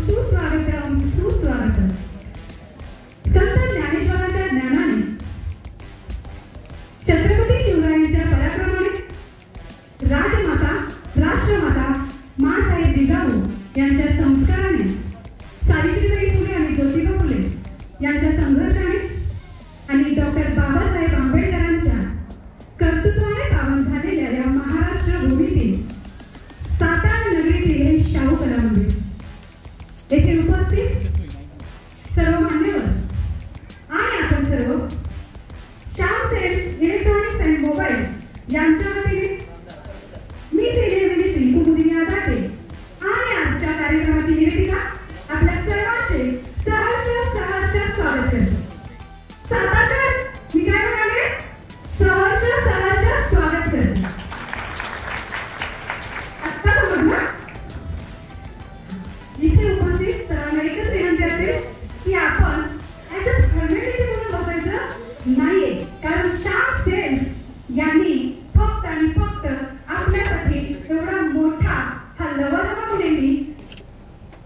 सुस्वागतम सुस्वागतम. संत ज्ञानेश्वरांच्या ज्ञानाने, छत्रपती शिवरायांच्या पराक्रमाने, राजमाता राष्ट्रमाता माँसाहेब जिजाऊ यांच्या संस्काराने, सावित्रीबाई फुले आणि ज्योतिबा फुले यांच्या संघर्षाने आणि डॉक्टर बाबासाहेब आंबेडकरांच्या कर्तृत्वाने पावन झालेल्या या महाराष्ट्र भूमीतील सातारा नगरीतील हे शाहू कला मंदिर येथे उपस्थित सर्व मान्यवर आणि आपण सर्व Shyam sales electronics and mobile यांच्या वतीने मी श्री कुमुदिनी आदाटे आणि आजच्या कार्यक्रमाची निवेदिका आपल्या सर्वांचे सहर्ष सहर्ष स्वागत करतो. सातारकर, मी काय म्हणाले? सहर्ष सहर्ष स्वागत करतो. आता समजलं? इथे उपस्थित सर्वांना एकच विनंती असेल की आपण याचं फॉर्मॅलिटी म्हणून बसायचं नाहीये, कारण श्याम सेल्स यांनी फक्त आणि फक्त आपल्यासाठी एवढा मोठा हा लवाजमा नेहमी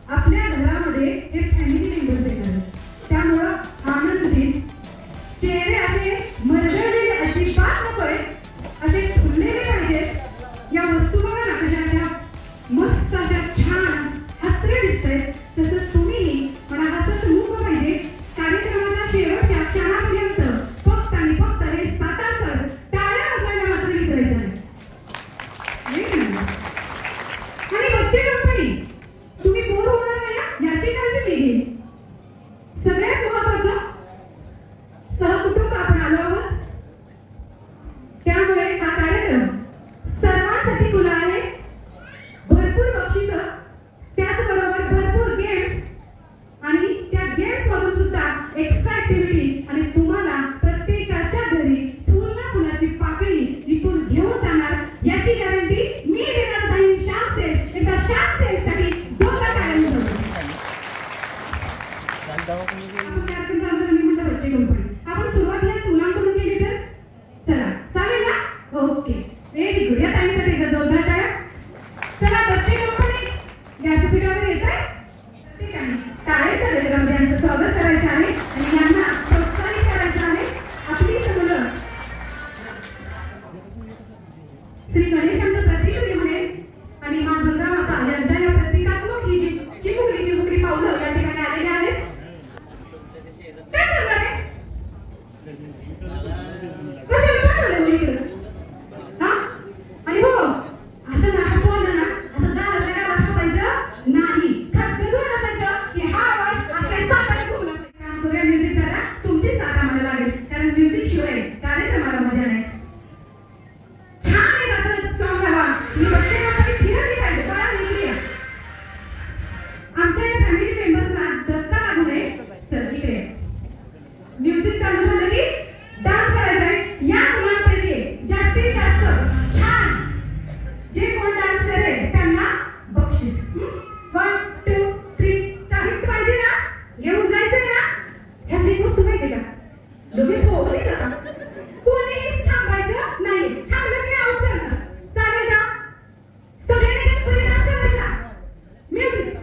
आपल्या घरामध्ये हे फॅमिली मेंबर देणार. त्यामुळं आनंदी चेहरे असे मरगळलेले अजिबात नकोय, असे फुललेले पाहिजेत. या वस्तू बघा ना कशा अशा मस्त अशा छान हसरे दिसतायत. तसंच तुम्हीही मला हसत मुख पाहिजे. कार्यक्रमाच्या शेवटच्या क्षणापर्यंत फक्त आणि फक्त हे सातारकर टाळ्या वाजवायला मात्र विसरायचं नाही. आणि बच्चे कंपनी, तुम्ही बोर होणार नाही याची काळजी मी घेईन. सगळ्यात महत्त्वाचं, सहकुटुंब आपण आलो आहोत, त्यामुळे हा कार्यक्रम सर्वांसाठी खुला आहे. भरपूर बक्षिसं, त्याचबरोबर भरपूर गेम्स आणि त्या गेम्स मधून सुद्धा एक्स्ट्रा ऍक्टिव्हिटी आणि तुम्हाला प्रत्येकाच्या घरी फुल ना फुलाची पाकळी इथून घेऊन जाणार याची गॅरंटी मी देणार नाही. श्याम सेल, एकदा श्याम सेल साठी जोरदार टाळ्या वाजवा. आपण सुरुवात या मुलांकडून केली तर चला चालेल ना? Okay, very good. या टाइमसाठी एकदा जोरदार टाळ्या. चला बच्चे कंपनी व्यासपीठावर येत आहे. प्रत्येकाने टाळ्याच्या गजरामध्ये यांचं स्वागत करायचं आहे आणि यांना प्रोत्साहित करायचं आहे. आपली मुलं श्री गणेशांचं प्रतीक म्हणे आणि माँ दुर्गा माता यांच्या या प्रतिकात्मक ही जी चिमुकली पावलं या ठिकाणी आलेली आहेत. काय करणार आहे? कशाला पाठवलं मुलीकडे? हा? आणि हो, असं ना हसवलं ना, असं दारातल्या गावात हसायचं नाही. खटखटून हसायचं की हा आवाज आपल्या साताऱ्यात घुमला पाहिजे. काम करूया म्युझिक करा, तुमची साथ आम्हाला लागेल, कारण म्युझिक शिवाय कार्यक्रमाला मजा नाही. छान एक असं सॉंग हवा. मी बच्चे कंपनी फिरवली पाहिजे. बघा निघली आमच्या या फॅमिली मेंबर्सला धक्का लागू नये. चल इकडे म्युझिक चालू झालं की डान्स करायचा आहे. या मुलांपैकी जास्तीत जास्त छान जे कोण डान्स करेल त्यांना बक्षीस. 1 2 3 साहित्य पाहिजे ना? घेऊन जायचंय ना? ह्यातली वस्तू पाहिजे का? लगेच हो नाही का? कोणीही थांबायचं नाही. थांबलं की आउट करणार. चालेल का? सगळ्यांनी गणपती डान्स करायचा. म्युझिक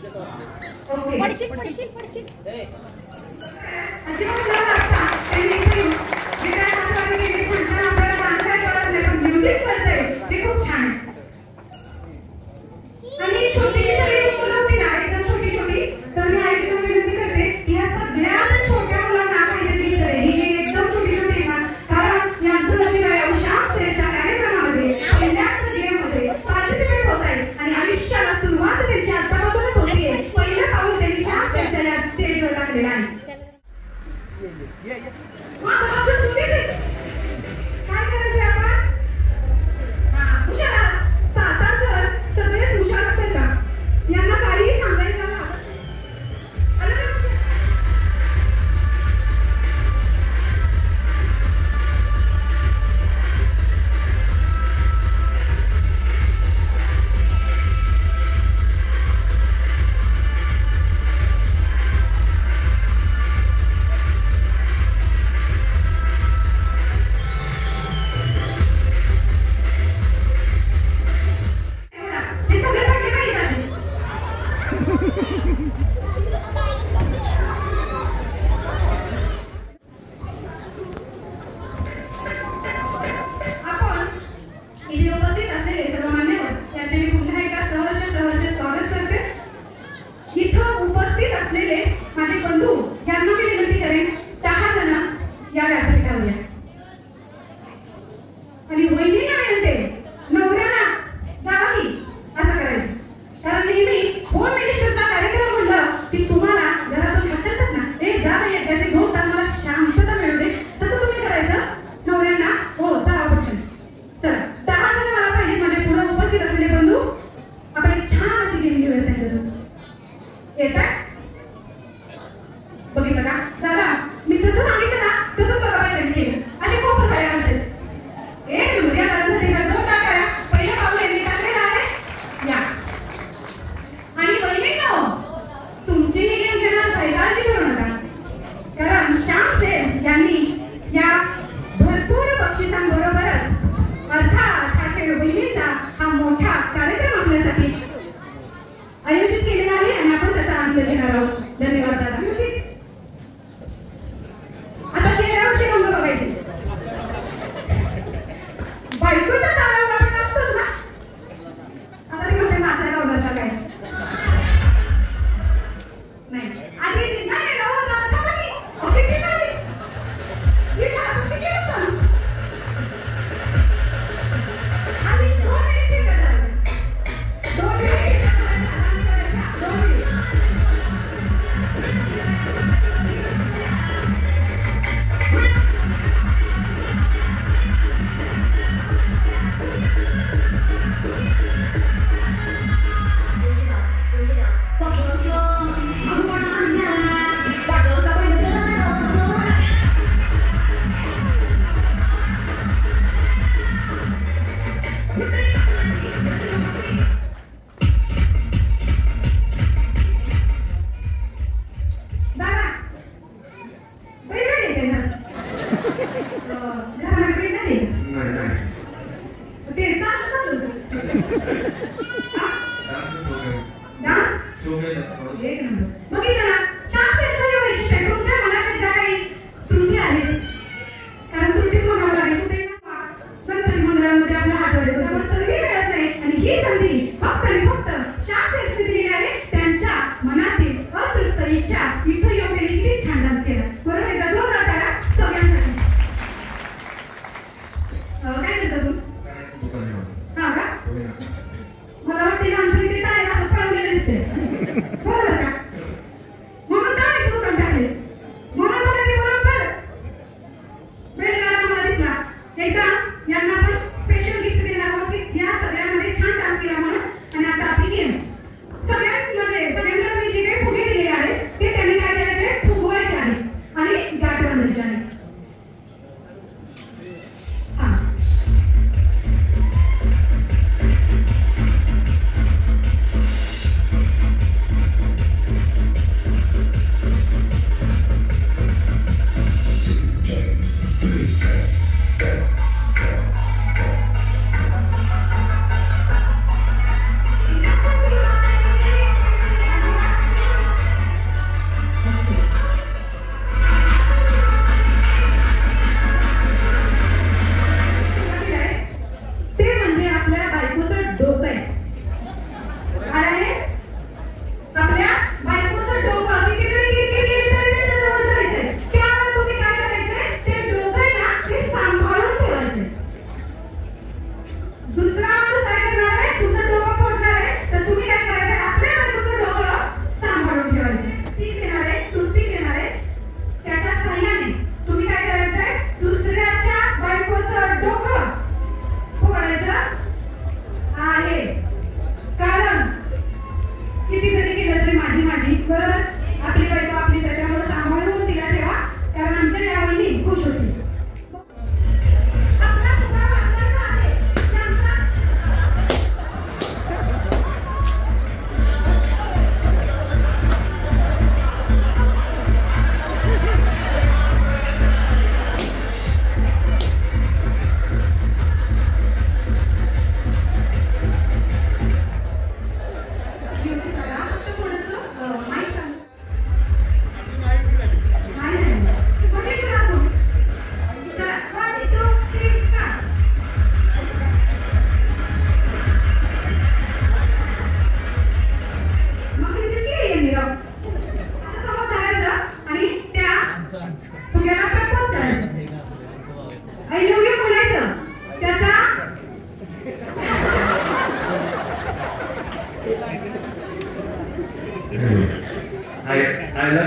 ओके पडशील पडशील पडशील अजिबात मला असता त्यांनी जे काय हातवारी केली छान आपल्याला गाणं काय कळत नाही पण म्युझिक कळतंय ते खूप छान आहे. आणि छोटीशी सगळी मुलं होती ना एकदम छोटी छोटी तर मी आईला विनंती करते की ह्या सगळ्या छोट्या मुलांना काहीतरी करेल ही एकदम छोटी छोटी ना कारण यांचं नशीब आहे श्याम सेनच्या कार्यक्रमामध्ये इंडियाच्या गेममध्ये पार्टिसिपेट होत आहे आणि आयुष्याला सुरुवात त्यांची आतापासूनच होतीये. पहिलं पाऊल त्यांनी श्याम सेनच्या स्टेजवर टाकलेलं आहे. काय करायचं आपण हुशार सातारकर सगळेच हुशार असतात का यांना काहीही सांगायचं ना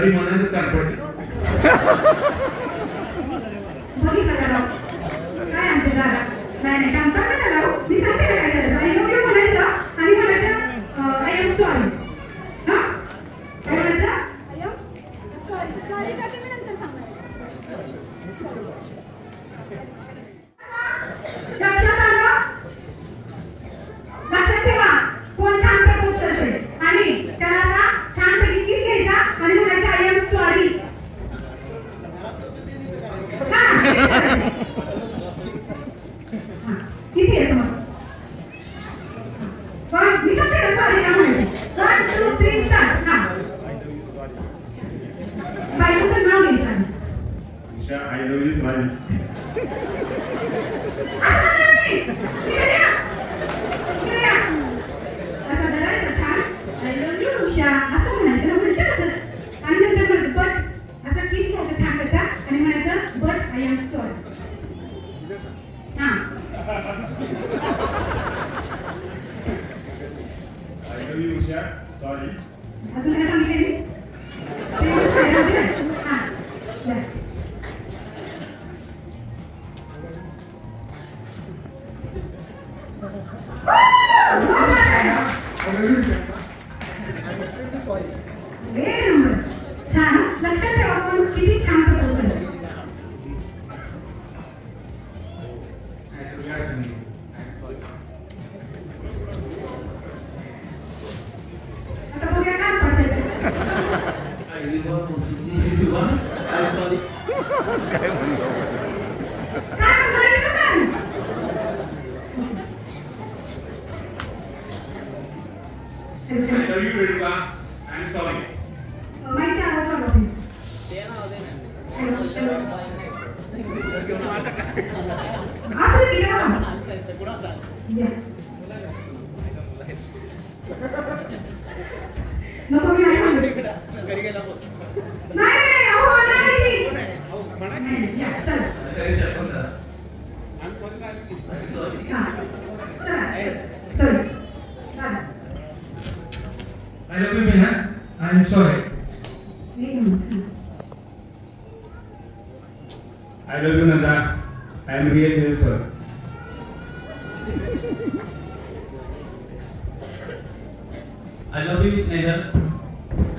कधी मनातच काढपडते. बघितलं का राव? काय आमच्या दादा? नाही काम कर ना राव. मी सांगते ना काय करायचं. आणि मग ते म्हणायचं आणि म्हणायचं आय एम सॉरी. हा? काय म्हणायचं? सॉरी करते मी नंतर सांगणार. लक्षात आलं? लक्षात ठेवा. कोण छान प्रपोज करते आणि त्याला ना छानपैकी किस घ्यायचा आणि म्हणायचं आय एम सॉरी. किती आहे मग? पण मी सांगते ना सॉरी का म्हणायचं. 1 2 3 स्टार्ट. हा. बायकोचं नाव घ्यायचं. I love you sorry. Sorry. अजून काय सांगितले मी? छान. लक्षात ठेवा पण किती छान प्रपोज केलं. आता बघूया काय पडतं. I love you, Vedika. I'm sorry. माईकच्या आवाज वाढवा please. आवाज किती वाढवा? या. नको मी नाही म्हणत. नाही अहो नाही. नाही, या, चला. हा. चला. चल. चला. I love you, Meena. I'm sorry. I love you, Nada. I'm really very sorry. I love you, Sneha.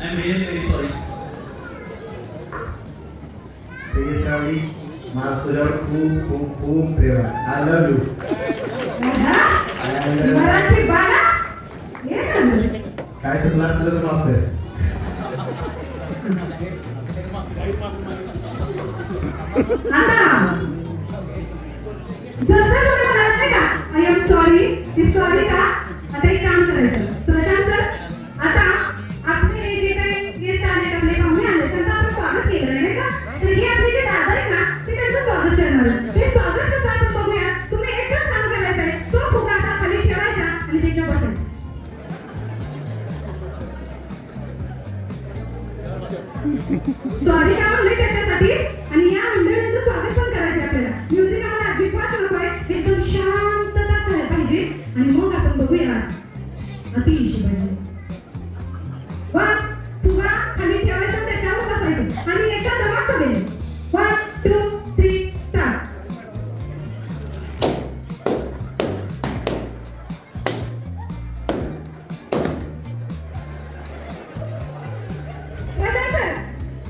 I'm really very sorry. श्रावणी मला तुझ्यावर खूप खूप खूप प्रेम आहे. I love you. मराठी बाळा ये ना. काय सुचलं असलं तर माफ कर. आता जसं तुम्ही म्हणाल नाही का आय एम सॉरी ती सॉरी का. आता एक काम करायचं प्रशांत सर. आता आपले हे जे काही गेस्ट आले आपले पाहुणे आले त्यांचं आपण स्वागत केलं नाही का. तर हे आपले जे दादा आहेत ना ते त्यांचं स्वागत करणार. ते स्वागत कसं आपण बघूया. तुम्ही एकच काम करायचं आहे. तो फुगा आता खाली ठेवायचा आणि त्याच्या बसायचं. सॉरी का म्हणले त्याच्यासाठी आणि या मंडळींचं स्वागत पण करायचं आपल्याला. म्युझिक आम्हाला अजिबात नको आहे. एकदम शांतता झाली पाहिजे आणि मग आपण बघूया अतिशय पाहिजे. वन फुगा खाली ठेवायचा त्याच्यावर बसायचं आणि एका दमात सगळे 1 2 3 स्टार्ट.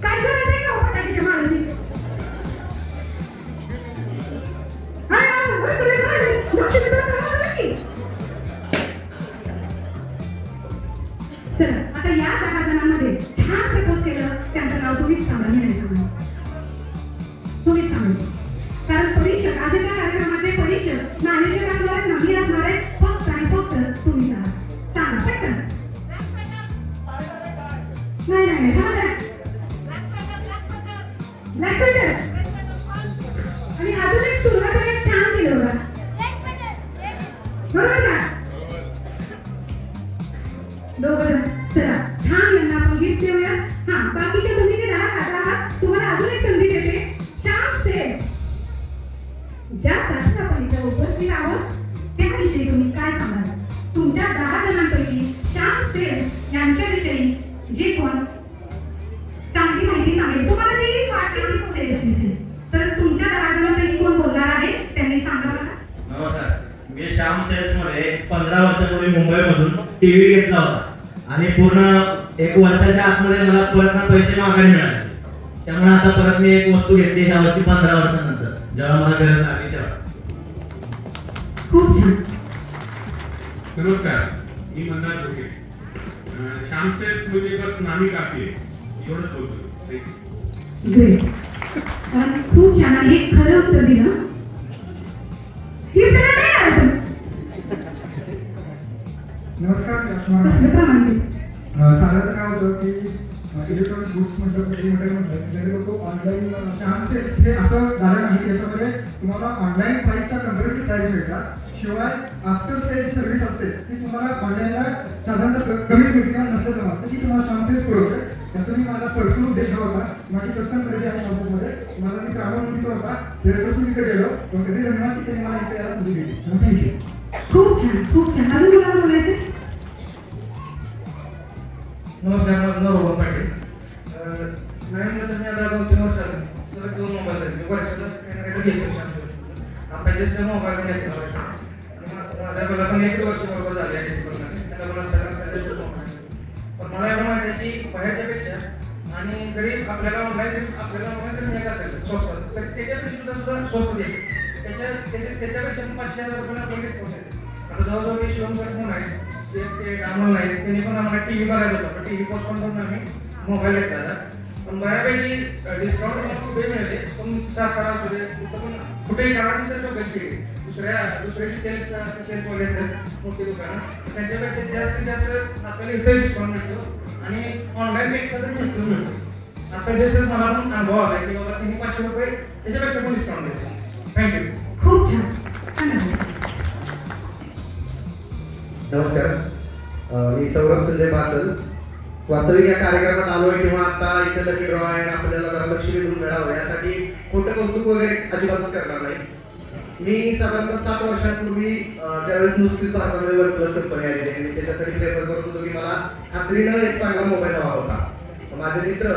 काय करायचंय का फटाक्याच्या मारायची. आता या 10 जणांमध्ये छान प्रपोज केलं त्यांचं नाव तुम्हीच सांगा. मी नाही सांगा. तुम्हीच सांगा. कारण परीक्षक आजच्या कार्यक्रमाचे परीक्षक मॅनेजर असणार आहेत नाही असणार आहेत. फक्त आणि फक्त तुम्ही सांगा. सांगा पटकन. नाही नाही थांबा जरा. ब्लॅक स्वेटर आणि अजून एक सुरुवातीला एक छान केलं बघा. बरोबर का. दोघं चला छान यांना आपण गिफ्ट देऊया. हा बाकीच्या तुम्ही जे राहत आहात तुम्हाला अजून एक संधी देते. श्याम सेठ ज्यासाठी आपण इथे उपस्थित आहोत त्याविषयी तुम्ही काय सांगाल. तुमच्या 10 जणांपैकी श्याम सेठ यांच्याविषयी जे कोण सांगा. नमस्कार, मी श्याम सेल्स मध्ये 15 वर्षापूर्वी मुंबईमधून टीव्ही घेतला होता आणि पूर्ण 1 वर्षाच्या आतमध्ये मला परत पैसे मागायला मिळाले. त्यामुळे आता परत मी एक वस्तू घेतली ह्या वर्षी 15 वर्षानंतर, जेव्हा मला गरज लागली तेव्हा. खूप छान. नमस्कार, मी मंदार जोशी. श्याम सेल्स म्हणजे बस नामी काफी आहे, एवढंच बोलतो. ग्रेट. खूप छान आणि एक खरं उत्तर दिलं. हे सगळं नाही आलं. नमस्कार, कसलं प्रमाण? साधारणतः काय होतं की इलेक्ट्रॉनिक गुड्स म्हटलं मीडिया म्हटलं जरी लोक ऑनलाईन श्याम सेल्स हे असं झालं नाही. याच्यामध्ये तुम्हाला ऑनलाईन प्राईसच्या कम्पेरेटिव्ह प्राईस मिळतात. शिवाय आफ्टर सेल्स सर्व्हिस असते ती तुम्हाला ऑनलाईनला साधारणतः कमीच मिळते किंवा नसलं जमत की तुम्हाला श्याम सेल्स पुरवते. याचा मी माझा पर्सनल उद्देश होता. माझी कस्टम खरेदी आहे श्याम सेल्समध्ये. मला मी प्रामाणिक होता तेव्हापासून तिथे गेलो. पण कधी धन्यवाद की त्यांनी मला इथे यायला संधी दिली. थँक्यू. खूप छान, खूप छान. अजून मला बोलायचं. नमस्कार, माझं नाव रोहन पाटील. नवीन तर मी आता 2-3 वर्ष झाले सलग 2 मोबाईल झाले. वर्षाला घेतलं आता जस्ट मोबाईल पण घेतला. माझ्याकडे पण 1 वर्ष बरोबर झाले आहे त्याला मला सगळ्यात पण मला एवढं माहिती आहे की बाहेरच्या पेक्षा आणि जरी आपल्याला ऑनलाईन जर मिळत असेल स्वस्त तर त्याच्यापेक्षा सुद्धा स्वस्त देईल. त्याच्यापेक्षा 5,000 रुपयाला आपण डिस्काउंट आहे. आता जवळजवळ शिवम सर पण आहेत ते आम्हाला नाही त्यांनी पण आम्हाला टी व्ही बघायला होता. टी व्ही पोस्टपोन करून आम्ही मोबाईल घेतला होता. पण बऱ्यापैकी डिस्काउंट कुठे मिळते पण सातारा असू दे पण कुठेही गावात तर चौकशी केली. दुसरे सेल्स वगैरे असतात मोठी दुकानं त्यांच्यापेक्षा जास्तीत जास्त आपल्याला इथे डिस्काउंट मिळतो आणि ऑनलाईन पेक्षा तर मिळतो. आता जे सर मला पण अनुभव आला की बाबा त्यांनी 500 रुपये त्याच्यापेक्षा पण डिस्काउंट देतो. थँक्यू. खूप छान. नमस्कार, मी सौरभ संजय बाचल. वास्तविक या कार्यक्रमात आलोय किंवा आता इथे लकी ड्रॉ आहे आपल्याला जरा लक्ष देऊन मिळावं यासाठी खोटं कौतुक वगैरे अजिबातच करणार नाही. मी साधारणतः 7 वर्षांपूर्वी त्यावेळेस नुसतीच भारतामध्ये वन प्लस कंपनी आली आणि मी त्याच्यासाठी प्रेफर करत होतो की मला खात्रीनं एक चांगला मोबाईल हवा होता. माझे मित्र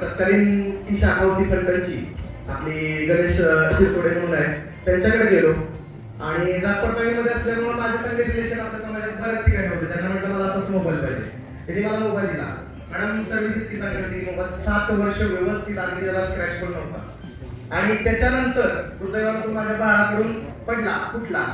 तत्कालीन ती शाखा होती फलटणची आपली गणेश शिरकोडे म्हणून आहे त्यांच्याकडे गेलो आणि जातपडताळीमध्ये असल्यामुळे माझे चांगले रिलेशन आपल्या समाजात बऱ्याच ठिकाणी होते. त्यांना म्हटलं मला असाच मोबाईल पाहिजे. त्यांनी मला मोबाईल दिला. मॅडम सर्व्हिस इतकी चांगली होती. मोबाईल 7 वर्ष व्यवस्थित अगदी त्याला स्क्रॅच पण नव्हता आणि त्याच्यानंतर दुर्दैवानं माझ्या बाळाकडून पडला फुटला.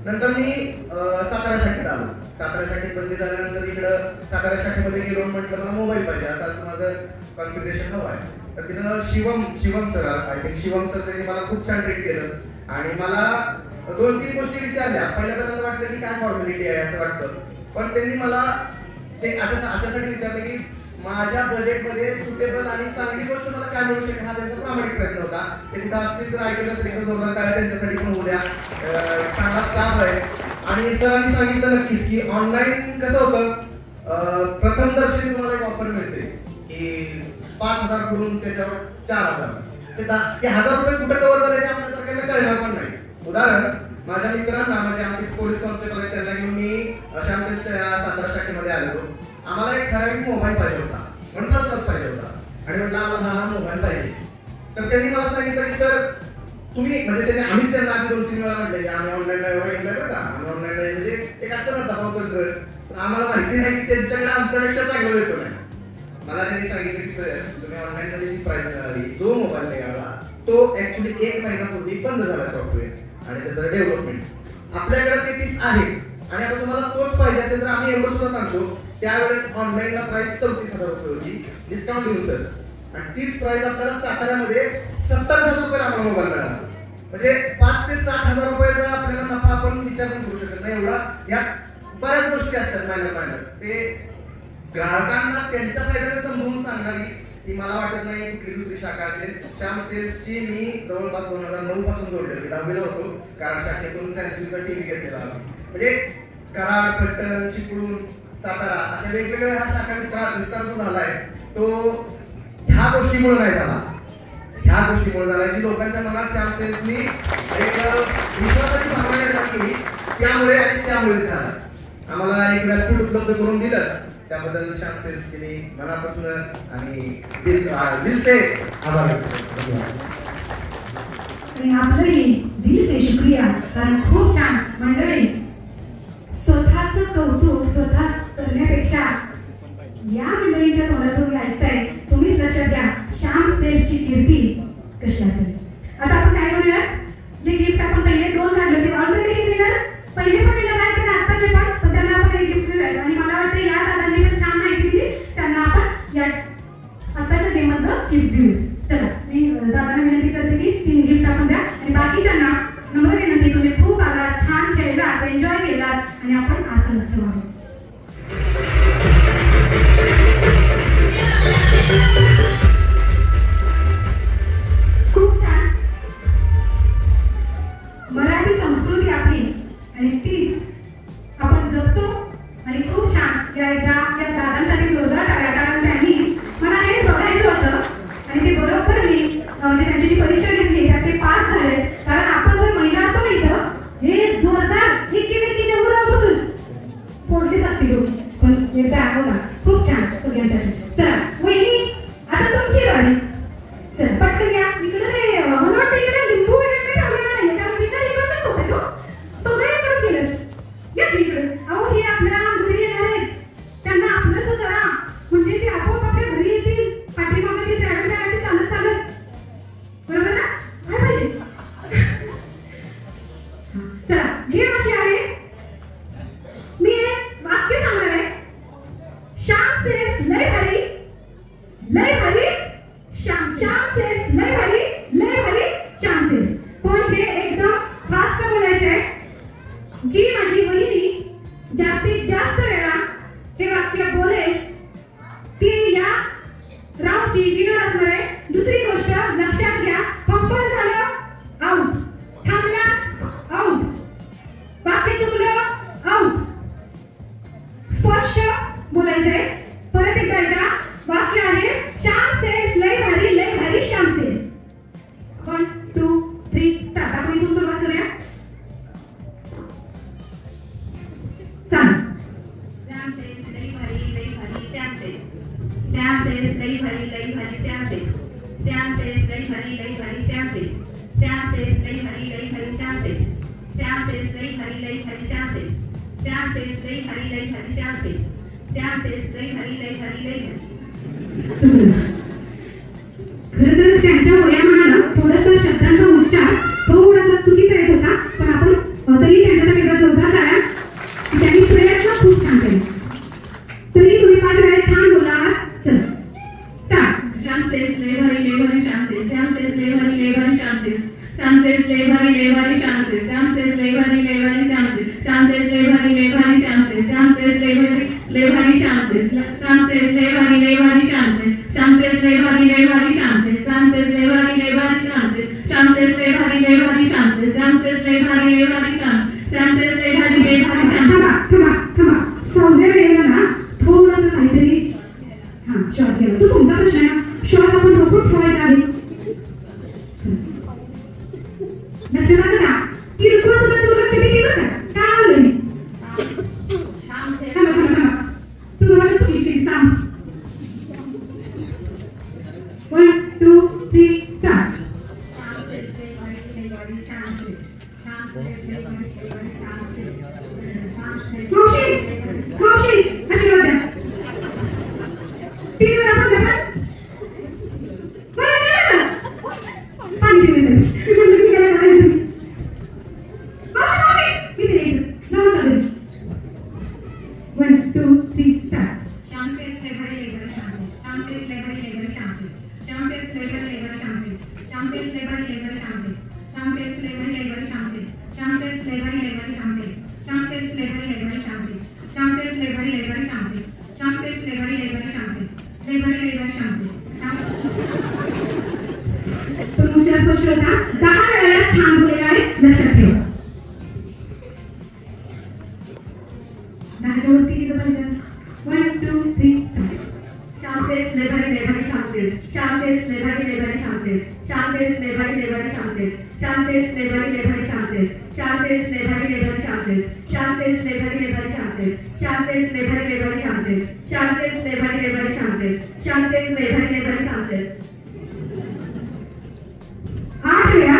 नंतर मी सातारा शाखेत आलो. सातारा शाखेत बंदी झाल्यानंतर इकडं सातारा शाखेमध्ये गेलो म्हटलं मला मोबाईल पाहिजे असं माझं कॉन्फिगरेशन हवं आहे. तर तिथं Shivam sir I think Shivam sir त्यांनी मला खूप छान ट्रीट केलं आणि मला 2-3 गोष्टी विचारल्या. पहिल्यांदा मला वाटलं की काय फॉर्मॅलिटी आहे असं वाटतं पण त्यांनी मला ते अशासाठी विचारलं की माझ्या बजेटमध्ये सुटेबल आणि चांगली गोष्ट मला काय मिळू शकेल हा त्यांचा प्रामाणिक प्रयत्न होता. ते कुठं असतील तर ऐकत असेल तर जोरदार काय त्यांच्यासाठी पण उद्या चांगला स्टाफ आहे. आणि सरांनी सांगितलं नक्कीच की ऑनलाईन कसं होतं प्रथम दर्शनी तुम्हाला एक ऑफर मिळते की 5,000 करून त्याच्यावर 4,000 ते 1,000 रुपये कुठं कव्हर झाले ते आपल्या सरकारला कळणार पण नाही. उदाहरण माझ्या मित्रांना म्हणजे आमचे पोलीस कॉन्स्टेबल आहेत त्यांना घेऊन मी श्याम सेल्सच्या सातारा शाखेमध्ये आलो. आम्हाला एक ठराविक मोबाईल पाहिजे होता म्हणूनच पाहिजे होता आणि म्हटलं आम्हाला हा मोबाईल पाहिजे. तर त्यांनी मला सांगितलं की सर तुम्ही म्हणजे आम्हीच त्यांना आधी 2-3 वेळा म्हटलं की आम्ही ऑनलाईनला एवढा घेतलाय बरं का आम्ही ऑनलाईनला म्हणजे एक असतं ना दबाव करतोय पण आम्हाला माहिती नाही की त्यांच्याकडे आमच्यापेक्षा चांगलं येतो नाही. मला त्यांनी सांगितलं की सर तुम्ही ऑनलाईन मध्ये जी प्राइस मिळाली जो मोबाईल निघाला तो ऍक्च्युली 1 महिन्यापूर्वी बंद झाला सॉफ्टवेअर आणि त्याचं डेव्हलपमेंट आपल्याकडे ते पीस आहे आणि आता तुम्हाला तोच पाहिजे असेल तर आम्ही एवढं सुद्धा सांगतो त्यावेळेस ऑनलाईनला प्राइस 34,000 रुपये होती डिस्काउंट देऊन सर आणि तीच प्राइस आपल्याला साताऱ्यामध्ये 70,000 रुपये आम्हाला मोबाईल मिळाला. म्हणजे 5,000 ते 7,000 रुपयाचा आपल्याला नफा आपण विचार पण करू शकत नाही. एवढा या बऱ्याच गोष्टी असतात मायनर ते ग्राहकांना त्यांच्या फायद्याने समजून सांगणारी ही मला वाटत नाही कुठली दुसरी शाखा असेल. श्याम सेल्सची मी जवळपास 2009 पासून जोडलेलो. मी 10वीला होतो कारण शाखेतून सॅमसंगचा टीव्ही घेतलेला म्हणजे कराड फलटण चिपळूण सातारा अशा वेगवेगळ्या हा शाखा विस्तार जो झालाय तो ह्या गोष्टीमुळे नाही झाला. ह्या गोष्टीमुळे झाला की लोकांच्या मनात श्याम सेल्सनी एक विश्वासाची भावना निर्माण केली त्यामुळे आणि त्यामुळे झाला. आम्हाला एक व्यासपीठ उपलब्ध करून दिलं त्याबद्दल श्याम सेल्सचे मी मनापासून आणि दिल से आभार व्यक्त करतो. आणि आपलंही दिल से शुक्रिया, कारण खूप छान मंडळी. स्वतःचं कौतुक स्वतःच करण्यापेक्षा या मंडळींच्या तोंडातून ऐकताय, तुम्हीच लक्षात घ्या श्याम सेल्सची कीर्ती कशी असेल. आता आपण काय करूयात, जे गिफ्ट आपण पहिले 2 काढले होते ऑलरेडी हे विनर पहिले पण विनर आहेत आणि आत्ताचे पण त्यांना आपण एक गिफ्ट देऊयात. आणि मला वाटतं या दादांनी पण छान माहिती दिली, त्यांना आपण या आत्ताच्या गेम मधलं गिफ्ट देऊ. चला मी दादांना विनंती करते की 3 गिफ्ट आपण द्या आणि बाकीच्यांना नम्र विनंती, तुम्ही खूप आला, छान खेळलात, एन्जॉय केलात आणि आपण असं नसतो आहोत. खूप छान मराठी संस्कृती आपली आणि तीच आपण जपतो आणि खूप छान या दादांसाठी जोरदार टाळ्या, कारण त्यांनी मला हे बघायचं होतं आणि ते बरोबर मी म्हणजे त्यांची जी परीक्षा घेतली त्यात ते पास झाले. कारण आपण जर महिला असतो ना इथं हे जोरदार एकमेकीच्या उरापासून फोडलीच असते डोकी, पण एकदा आहोत खूप छान सगळ्यांसाठी. चला वहिनी आता तुमची गाडी, चला पटकन या इकडे. ते मला वाटतं इकडे लिंबू वगैरे ठेवलेला नाही, कारण मी तर इकडच होते तो सगळे इकडे गेलं. या इकडे अहो हे आपल्या घरी येणार आहेत, त्यांना आपलंच करा म्हणजे ते आपोआप आपल्या घरी येतील. पाठीमागे ती ड्रायव्हर करायची चालत चालत, बरोबर ना? काय पाहिजे? चला गेम अशी आहे, मी एक वाक्य सांगणार आहे. श्याम सेल्स लय भारी, लय भारी श्याम सेल्स लय भारी, लय भारी श्याम सेल्स. पण हे एकदम फास्ट बोलायचं आहे. जी माझी वहिनी जास्तीत जास्त वेळा हे वाक्य बोलेल ती या राऊंडची विनर असणार आहे. दुसरी गोष्ट लक्षात घ्या, फंबल झालं आउट, थांबला आउट, वाक्य चुकलं आउट. स्पष्ट बोलायचंय. परत एकदा ऐका, वाक्य आहे श्याम सेल्स लय भारी श्याम सेल्स. 1 2 3 स्टार्ट. आपण इथून सुरुवात करूया. चाल. श्याम सेल्स लय भारी श्याम सेल्स. श्याम सेल्स लय भारी श्याम सेल्स. श्याम सेल्स लय भारी श्याम सेल्स. श्याम सेल्स लय भारी श्याम सेल्स. श्याम सेल्स लय भारी श्याम सेल्स. श्याम सेल्स लय भारी श्याम सेल्स. श्याम सेल्स लय भारी. खरं त्यांच्या वयामानाला थोडासा शब्दांचा उच्चार थोडासा चुकीचा येत होता, पण आपण तरी त्यांच्यासाठी एकदा जोरदार टाळ्या. त्यांनी प्रयत्न खूप छान केले, तरी तुम्ही 5 वेळा छान बोला. चला स्टार्ट. श्याम सेल्स लय भारी श्याम सेल्स. श्याम सेल्स लय भारी श्याम सेल्स. श्याम सेल्स लय भारी श्याम सेल्स. श्याम सेल्स लय भारी श्याम सेल्स. श्याम सेल्स लय भारी श्याम सेल्स. श्याम सेल्स लय भारी श्याम सेल्स. श्याम सेल्स लय भारी श्याम सेल्स. श्याम सेल्स लय भारी श्याम सेल्स. श्याम सेल्स लय भारी श्याम सेल्स. श्याम सेल्स लय भारी श्याम सेल्स. श्याम सेल्स लय भारी श्याम. श्याम सेल्स लय भारी श्याम. थांबा. सहाव्या वेळेला ना थोडंसं काहीतरी शॉर्ट केलं. तो तुमचा प्रश्न आहे ना, शॉर्ट आपण रोखून ठेवायचा आहे. लक्षात आलं का? किरकोळ सुद्धा तुला लक्ष देते बरं का? काय आलं नाही. थांबा. सुरुवात चुकीची. सांग. 1 2 3 स्टार्ट. श्याम सेल्स लय भारी श्याम सेल्स. श्याम सेल्स लय भारी श्याम सेल्स. मावशी अशी वाटते 3 वेळा पण पाणी पिऊन छान बोललेला आहे, लक्षात ठेवा. दहाच्यावरती किती पाहिजे? 1 2 3 श्याम सेल्स लय भारी श्याम सेल्स. श्याम सेल्स लय भारी श्याम सेल्स. श्याम सेल्स लय भारी श्याम सेल्स. श्याम सेल्स लय भारी श्याम सेल्स. श्याम सेल्स लय भारी श्याम सेल्स. श्याम सेल्स लय भारी श्याम सेल्स. श्याम सेल्स लय भारी श्याम सेल्स. श्याम सेल्स लय भारी श्याम सेल्स. श्याम सेल्स लय भारी श्याम सेल्स. 8 वेळा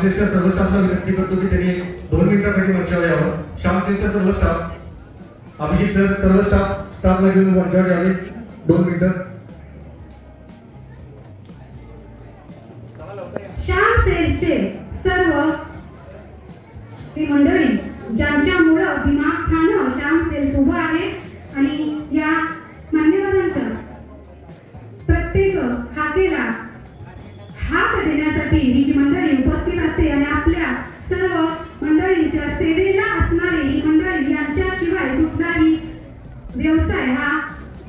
सेल्सच्या सर्व स्टाफला विनंती करतो की त्यांनी 2 मिनिटांसाठी मंचावर यावं. श्याम सेल्सचा सर्व स्टाफ, अभिषेक सर, सर्व स्टाफला घेऊन मंचावर यावे. 2 मिनिटं. श्याम सेल्सचे सर्व ही मंडळी ज्यांच्यामुळं दिमाग खाणं श्याम सेल्स उभं आहे आणि या मान्यवरांच्या प्रत्येक हाकेला हात देण्यासाठी ही जी मंडळी उपस्थित असते आणि आपल्या सर्व मंडळींच्या सेवेला असणारी ही मंडळी यांच्याशिवाय कुठलाही व्यवसाय हा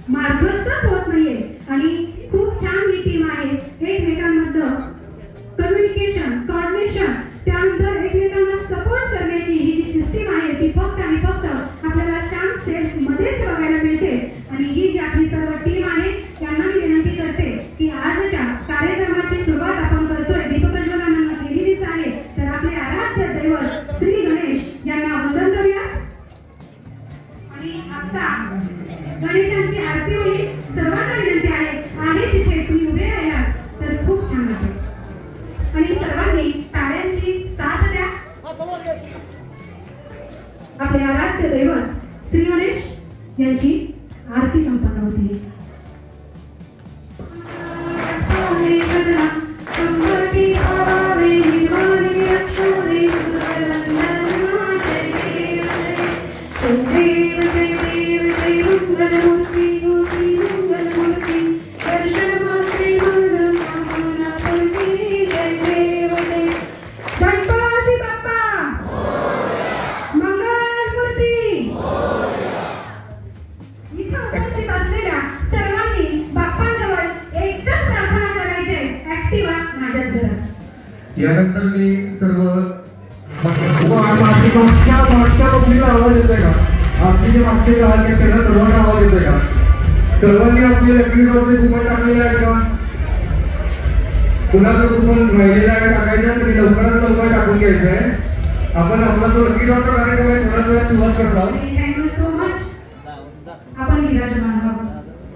मार्गस्थ होत नाहीये. आणि खूप छान ही टीम आहे. एकमेकांमधलं कम्युनिकेशन, कोऑर्डिनेशन, त्यानंतर एकमेकांना सपोर्ट करण्याची ही जी सिस्टीम आहे ती फक्त आणि फक्त आपल्याला श्याम सेल्स मध्येच बघायला मिळते. आणि ही जी आपली सर्व टीम आहे त्यांना मी विनंती करते की आजच्या कार्यक्रमाची सुरुवात आपण करतोय दीपप्रज्वलनानं केलेलीच आहे. तर आपले आराध्य दैवत श्री गणेश यांना वंदन करूया. आणि आता गणेशांची आरती होईल. सर्वांना विनंती आहे तिथे तुम्ही उभे राहिला तर खूप छान वाटेल. आणि सर्वांनी टाळ्यांची साथ द्या. आपले आराध्य दैवत श्री गणेश यांची आरती संपन्न होती. यानंतर मी सर्व मागच्या पब्लिकला आवाज येतोय का? आमची जे मागचे गावात त्यांना सर्वांना आवाज येतोय का? सर्वांनी आपले लकी ड्रॉचे कुपन टाकलेले आहे का? कुणाचं कुपन राहिलेलं आहे टाकायचं तरी लवकरात लवकर टाकून घ्यायचं आहे. आपण आपला जो लकी ड्रॉचा कार्यक्रम आहे थोड्याच वेळात सुरुवात करतो. Thank you so much. आपण विराजमान आहोत.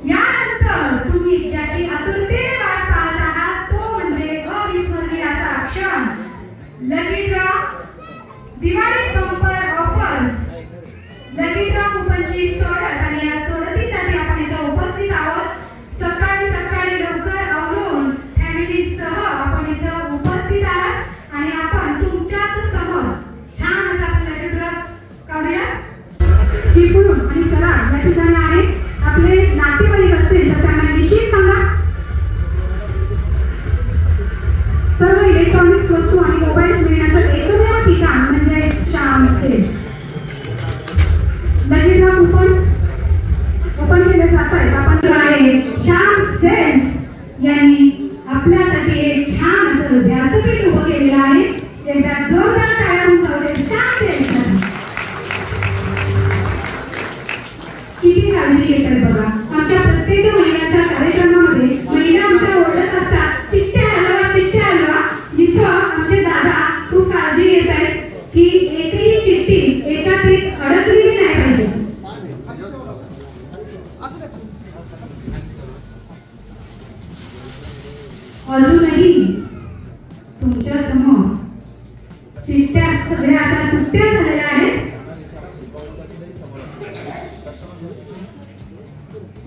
यानंतर तुम्ही ज्याची आतुरतेने वाट पाहत आहात तो म्हणजे अविस्मरणीय असा क्षण, lucky draw Diwali bumper offers. Lucky draw कुपनची सोडत आणि या सोडतीसाठी आपण इथं उपस्थित आहोत. सकाळी सकाळी लवकर आवरून फॅमिलीसह आपण इथं उपस्थित आहात आणि आपण तुमच्याच समोर छान असा लकी ड्रॉ काढूया. चिपळूण आणि कराड या ठिकाणी आहे. आपले नातेवाईक असतील तर त्यांना निश्चित सांगा. सर्व इलेक्ट्रॉनिक्स वस्तू आणि मोबाईल मिळण्याचं एकमेव ठिकाण म्हणजे Shyam sales. Lucky draw coupon open केले जात आहेत. आपण आहे श्याम सेल्स यांनी आपल्यासाठी एक छान असं व्यासपीठ उभं केलेलं आहे. एकदा जोरदार टाळ्या होऊन श्याम सेल्स किती काळजी घेतात बघा. आमच्या प्रत्येक महिन्याच्या कार्यक्रमामध्ये महिला आमच्या ओरडत असतात चिठ्ठ्या हलवा चिठ्ठ्या हलवा. इथं आमचे दादा खूप काळजी घेत आहेत की एकही चिठ्ठी एकात एक अडकलेली नाही पाहिजे. अजूनही तुमच्या समोर चिठ्ठ्या सगळ्या अशा सुट्ट्या झालेल्या आहेत.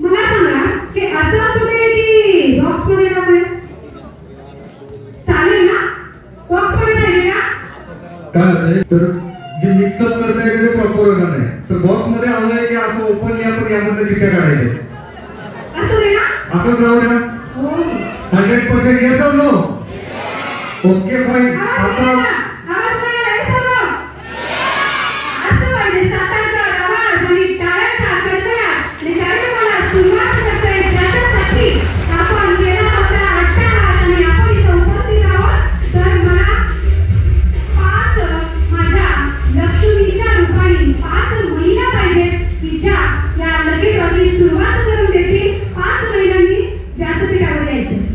मला सांगा की असं असू दे की बॉक्स मध्ये टाकूया चालेल ना? बॉक्स मध्ये पाहिजे का? काय होतंय तर जे मिक्सअप करता येईल ते प्रॉपर होणार नाही. तर बॉक्स मध्ये हवंय की असं ओपनली आपण यामध्ये चिठ्ठ्या काढायचे असू दे ना? असंच राहू द्या. 100% येस और नो? Okay fine. आता आवाज कोणाला येत होता? असं पाहिजे सातारकर आवाज आणि टाळ्यांचा कडकडाट. आणि कार्यक्रमाला सुरुवात करतोय त्याच्यासाठी आपण गेला होता अट्टाहास आणि आपण इथं उपस्थित आहोत. तर मला 5 माझ्या लक्ष्मीच्या रूपाने 5 महिला पाहिजेत की ज्या या लकी ड्रॉची सुरुवात करून देतील. 5 महिलांनी व्यासपीठावर यायचं.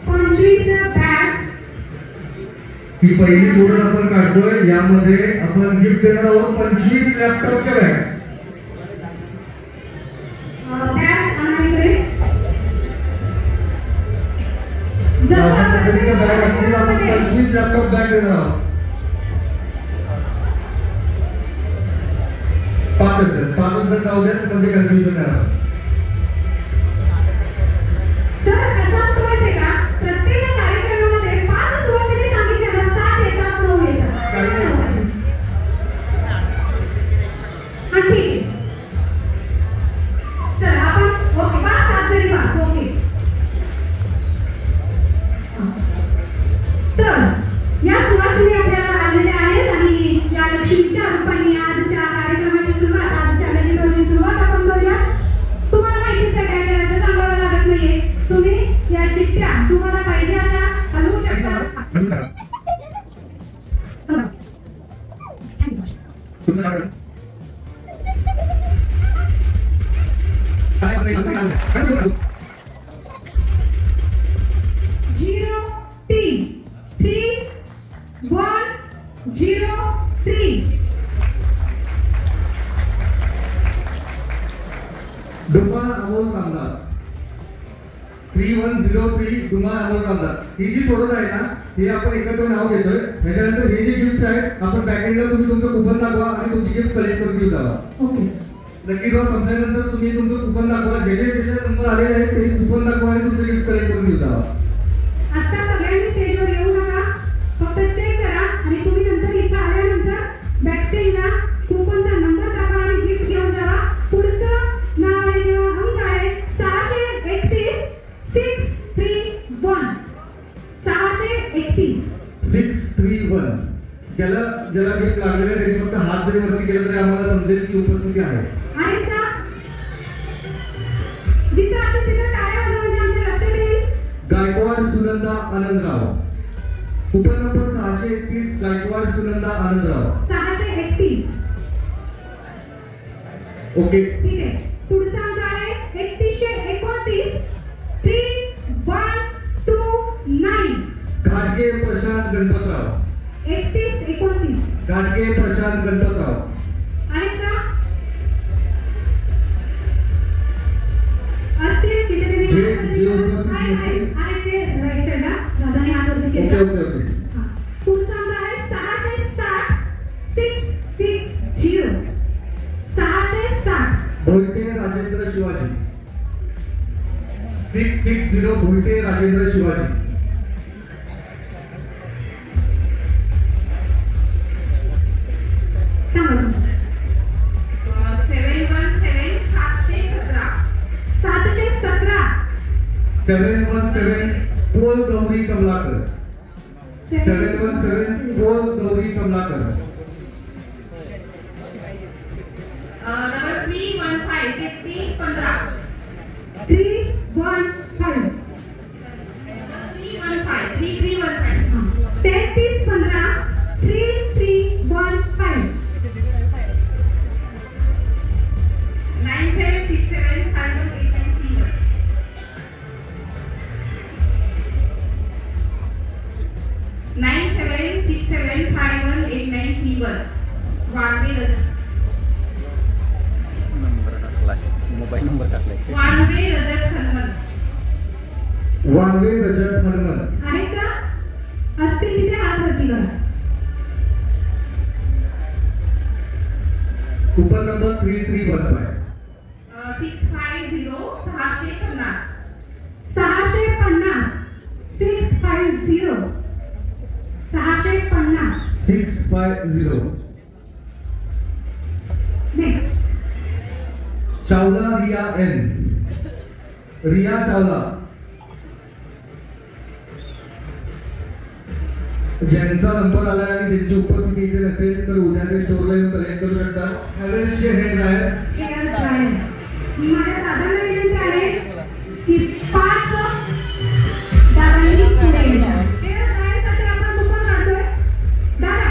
25 बॅग ही पहिली जोडण आपण काढतोय. यामध्ये आपण गिफ्ट देणार आहोत 25 लॅपटॉपच्या बॅग. बॅग आणा इकडे. बॅग असतील आपण 25 लॅपटॉप बॅग देणार आहोत. 5 जर जाऊ द्या म्हणजे कन्फ्युजन नाही. सर कसं असतं माहितीये का, प्रत्येक कार्यक्रमामध्ये 5 सुरुवातीने सांगितलं ना, 7 येतात 9 येतात. हा ठीक आहे. चला आपण ओके 5-7 जरी पास ओके. तर या सुवासिनी आपल्याला आलेल्या आहेत आणि या लक्ष्मीच्या रूपाने आजच्या कार्यक्रमाची सुरुवात, आजच्या लग्नाची सुरुवात आपण करूया. तुम्हाला माहितीच आहे काय करायचं, सांगावं लागत नाहीये. तुम्ही या चिठ्ठ्या तुम्हाला पाहिजे अशा हलवू शकता. झिरो 3 3 1 0 3. डुमा अमोल रामदास 3103 डुमा अमोल रामदास. ही जी सोडत आहे ना, ही आपण एकत्र नाव घेतोय. त्याच्यानंतर हे जे गिफ्ट्स आहेत आपण पॅकेजला तुम्ही तुमचं कुपन दाखवा आणि तुमची गिफ्ट कलेक्ट करून घेऊन जावा. ओके. नक्की ड्रॉ संपल्यानंतर तुम्ही तुमचं कुपन दाखवा. जे नंबर आलेले आहेत ते कुपन दाखवा आणि तुमचं गिफ्ट कलेक्ट करून घेऊन जावा. आता सगळ्यांनी स्टेजवर येऊ नका, फक्त चेक करा आणि तुम्ही नंतर इथं आल्यानंतर बॅकस्टेजला कुपनचा नंबर दाखवा आणि गिफ्ट घेऊन जावा. पुढचं अंक आहे 631 631 631 631. ज्याला गिफ्ट लागलेलं आहे त्यांनी फक्त हात जरी वरती केला तरी आम्हाला समजेल की उपस्थिती आहे. आहेत का? जिथं असेल तिथं टाळ्या वाजवा म्हणजे आमच्या लक्षात येईल. Gaikwad Sunanda Anandrao. Coupon number 631 Gaikwad Sunanda Anandrao. 631. Okay. ठीक आहे. पुढचा अंक आहे 3129 3129. घाटगे प्रशांत गणपतराव. 3129. घाटगे प्रशांत गणपतराव. आहेत का? असतील तिथे तुम्ही जे उपस्थित नसतील. आहे ते राईट साईडला दादाने हात वरती ओके केला. Okay okay. हा. पुढचा अंक आहे 660 660 660. भोईटे राजेंद्र शिवाजी. 660 भोईटे राजेंद्र शिवाजी. सांगा. 717 717. 717 पोल गौरी कमलाकर. 717 पोल गौरी कमलाकर. नंबर 315 3315. 315. 3315. 3315 3315. 9767 518931. 9767 518931. वानवे रजत. मोबाईल नंबर टाकलाय. वानवे रजत हनुमंत. वानवे रजत हनुमंत. आहेत का? असतील तिथे हात वरती करा. Coupon number 3315. 650 650. 650 650 650. 650. नेक्स्ट. चावला रिया एन. रिया चावला. ज्यांचा नंबर आला आणि ज्यांची उपस्थिती इथे नसेल तर उद्या ते स्टोरला येऊन कलेक्ट करू शकता. हॅवेल्सचे हेड ड्रायर. माझ्या दादांना विनंती आहे की 5 दादांनी पुढे यायचं. हेअर ड्रायरसाठी आपण कुपन काढतोय. दादा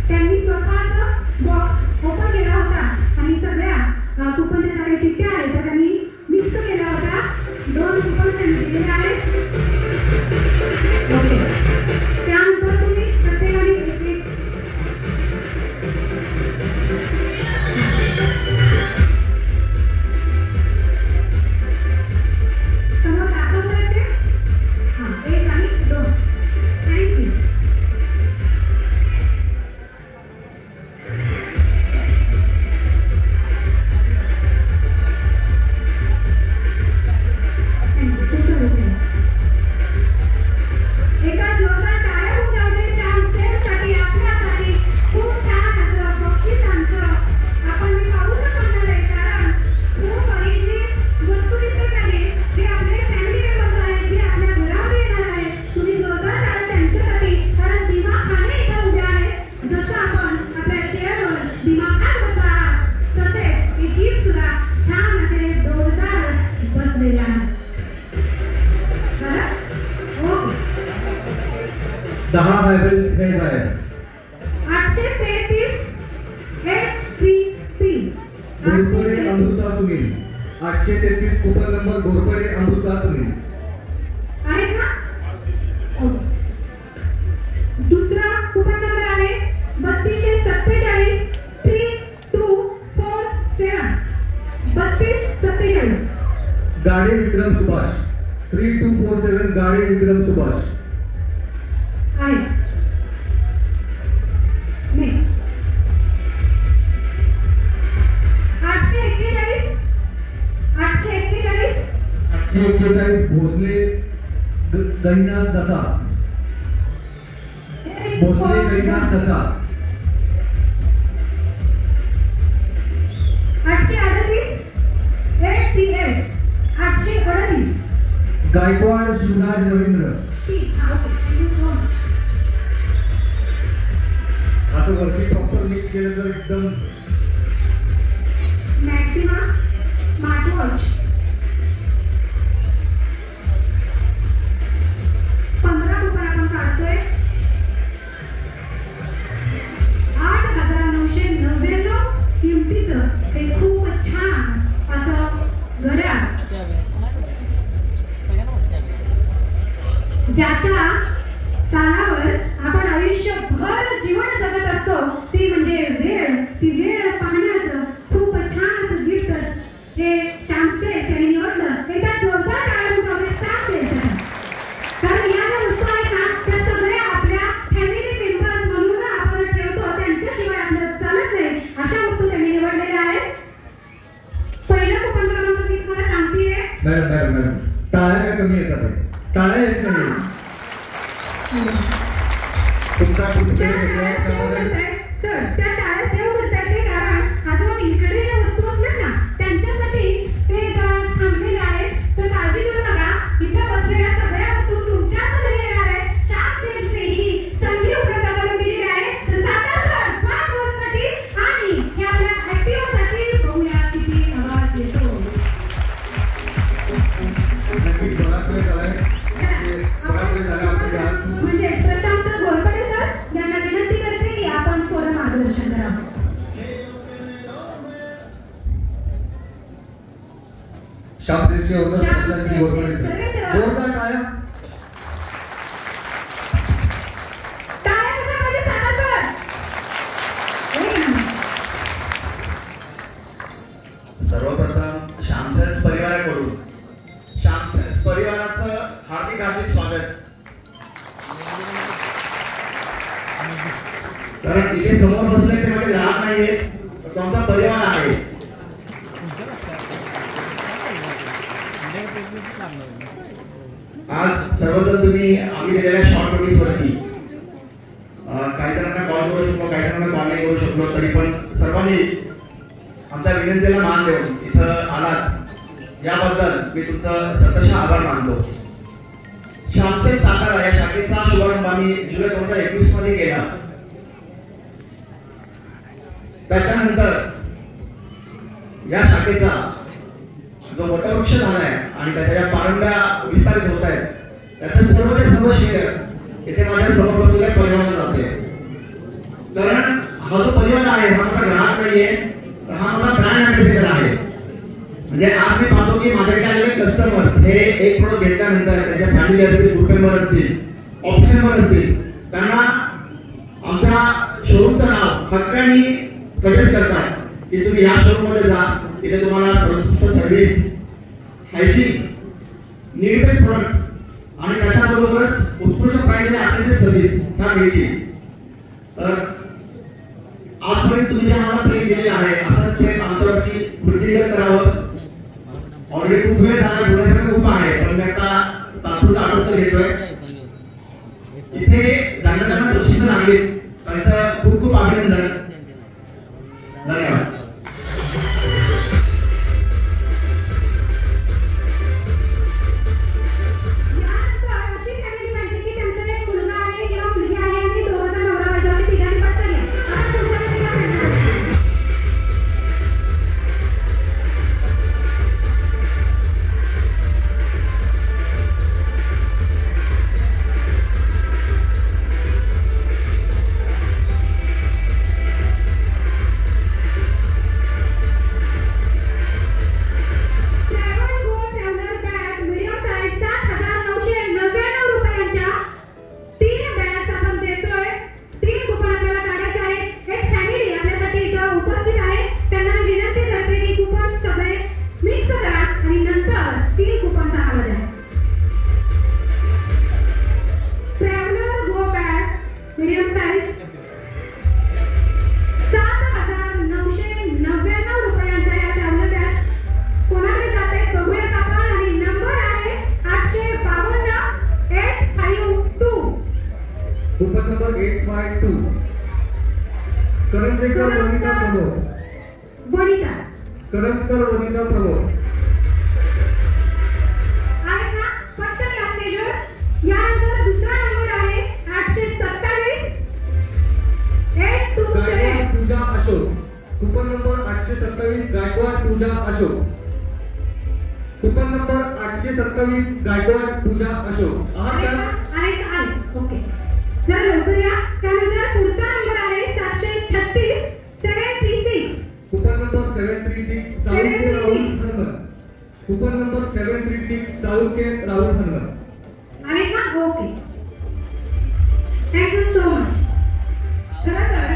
त्यांनी स्वतःचा बॉक्स ओपन केला होता आणि सगळ्या कुपनच्या काही चिठ्ठ्या आहेत त्या त्यांनी मिक्स केल्या होत्या. 2 कुपन त्यांनी दिलेले आहेत. ओके. त्यानंतर तुम्ही प्रत्येकाने एक 833 833 घोरपडे अमृता सुनील. 833 coupon number Ghorpade Amruta Sunil. आहे का? दुसरा कूपन नंबर आहे 3247 3247 3247. गाडी विक्रम सुभाष. 3247 गाडी विक्रम सुभाष. आहे. नेक्स्ट 841 841 841 भोसले गैनाथ दसा. भोसले गैनाथ दसा. 838 838 838. गायकवाड शिवराज रवींद्र. असं वरती प्रॉपर मिक्स केलं तर एकदम मॅक्सिमा स्मार्ट वॉच 15 कूपन आपण काढतोय. 8,999 किमतीचं हे खूप छान असं घड्याळ ज्याच्या तालावर आपण आयुष्यभर जीवन जगत असतो ती म्हणजे वेळ. ती वेळ पाहण्याचं खूप छान असं गिफ्ट हे श्यामसे त्यांनी निवडलं. एकदा जोरदार टाळ्या वाजवा श्यामसेसाठी. कारण या ज्या वस्तू आहेत ना त्या सगळ्या आपल्या फॅमिली मेंबर्स म्हणून आपण ठेवतो, त्यांच्याशिवाय आपल्याला चालत नाही अशा वस्तू त्यांनी निवडलेल्या आहेत. पहिलं कूपन क्रमांक मी तुम्हाला सांगतेय. मॅडम टाळ्या काय कमी येतात? टाळ्या येत नाही. तुमचा सर त्या टाळ्या सेव करतायत ते कारण आता इकडे ज्या वस्तू असतात ना त्यांच्यासाठी ते थांबलेले आहेत. तर काळजी करू नका. इथं बसलेल्या सगळ्या वस्तू तुमच्याच घरी येणार आहेत. शाम सेल्सने ही संधी उपलब्ध करून दिलेली आहे. तर सातारकर स्मार्ट वॉचसाठी आणि हे आपल्या ऍक्टिव्हसाठी बघूया किती आवाज येतो. म्हणजे प्रशांत घोरपडे सर यांना विनंती करते की आपण थोडं मार्गदर्शन करावं. श्यामसेनची ओळख प्रशांतची घोरपडे. जोरदार टाळ्या. टाळ्या कशामध्ये सांगा सर. सर्वप्रथम श्यामसेन्स परिवाराकडून श्यामसेन्स परिवाराचं हार्दिक हार्दिक स्वागत. कारण इथे समोर बसले ते माझे ग्राहक नाहीये, तो आमचा परिवार आहे. आज सर्वजण तुम्ही आम्ही दिलेल्या शॉर्ट नोटीस वरती काही जणांना कॉल करू शकलो, काही जणांना कॉल नाही करू शकलो, तरी पण सर्वांनी आमच्या विनंतीला मान देऊन इथं आलात याबद्दल मी तुमचं शतशः आभार मानतो. श्यामसेन सातारा या शाखेचा शुभारंभ आम्ही जुलै 2021 मध्ये केला. त्याच्यानंतर या शाखेचा जो वटवृक्ष झालाय आणि त्याच्या ज्या पारंब्या विस्तारित होत आहेत त्याचं सर्व श्रेय इथे माझ्या समोर बसलेल्या परिवाराला जाते. कारण हा जो परिवार आहे हा माझा ग्राहक नाहीये, तर हा माझा ब्रँड अँबॅसेडर आहे. म्हणजे आज मी पाहतो की माझ्याकडे आलेले कस्टमर्स हे एक प्रोडक्ट घेतल्यानंतर त्यांच्या फॅमिली असतील, ग्रुप मेंबर असतील, ऑफिस मेंबर असतील, त्यांना आमच्या शोरूमचं नाव हक्कानी सजेस्ट करतात की तुम्ही या शोरूम मध्ये जा, तिथे तुम्हाला सर्वोत्कृष्ट service, hygiene, need based product आणि त्याच्याबरोबरच उत्कृष्ट प्राइस आणि ॲप्रेसिएट सर्व्हिस ह्या मिळतील. तर आजपर्यंत तुम्ही जे आम्हाला प्रेम दिलेलं आहे असंच प्रेम आमच्यावरती वृद्धिंगत करावं. ऑलरेडी खूप वेळ झाला, बोलायचं खूप आहे, पण मी आता तात्पुरतं आठवतं घेतोय. इथे ज्यांना बक्षिसं लागली त्यांचं खूप खूप अभिनंदन. धन्यवाद. 2. करंजेकर वनिता प्रमोद. वनिता. करंजकर वनिता प्रमोद. आहे ना पटकन या स्टेजवर. यानंतर दुसरा नंबर आहे 827 827 पूजा अशोक. कूपन नंबर 827 गायकवाड पूजा अशोक. कूपन नंबर 827 गायकवाड पूजा अशोक. आहे. ओके जरा लवकर या. त्यानंतर पुढचा नंबर आहे 736 736. कूपन नंबर 736 साऊथ के राहुल हनगर. कूपन नंबर 736 साऊथ के राहुल हनगर. आहे का? Okay thank you so much. खरं तर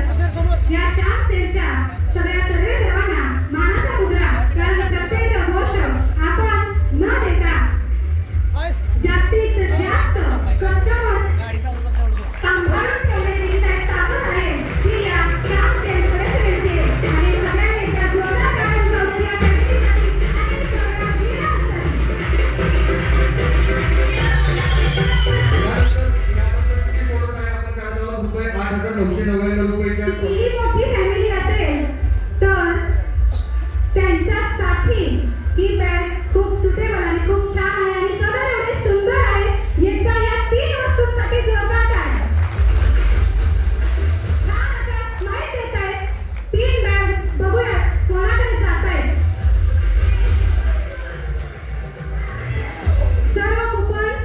या शाम सेलच्या सर्वांना मानाचा मुद्रा. कारण प्रत्येक गोष्ट आपण न देता जास्तीत जास्त कस्टमर सांभाळून ठेवण्याची ताकद आहे ती या शाम सेलकडे मिळते. आणि सगळ्यांनी त्या जोरदार टाळ्यांचा उपयोग या व्यक्तीसाठी आणि रुपये 8,999 रुपयाच्या ही मोठी फॅमिली असेल तर त्यांच्यासाठी ही बॅग खूप सुटेबल आणि खूप छान आहे आणि कलर एवढे सुंदर आहे. एकदा या 3 वस्तूंसाठी जोरदार टाळ्या. छान अशा स्माइल देत आहेत. 3 बॅग बघूया कोणाकडे जात आहेत. सर्व कुपन्स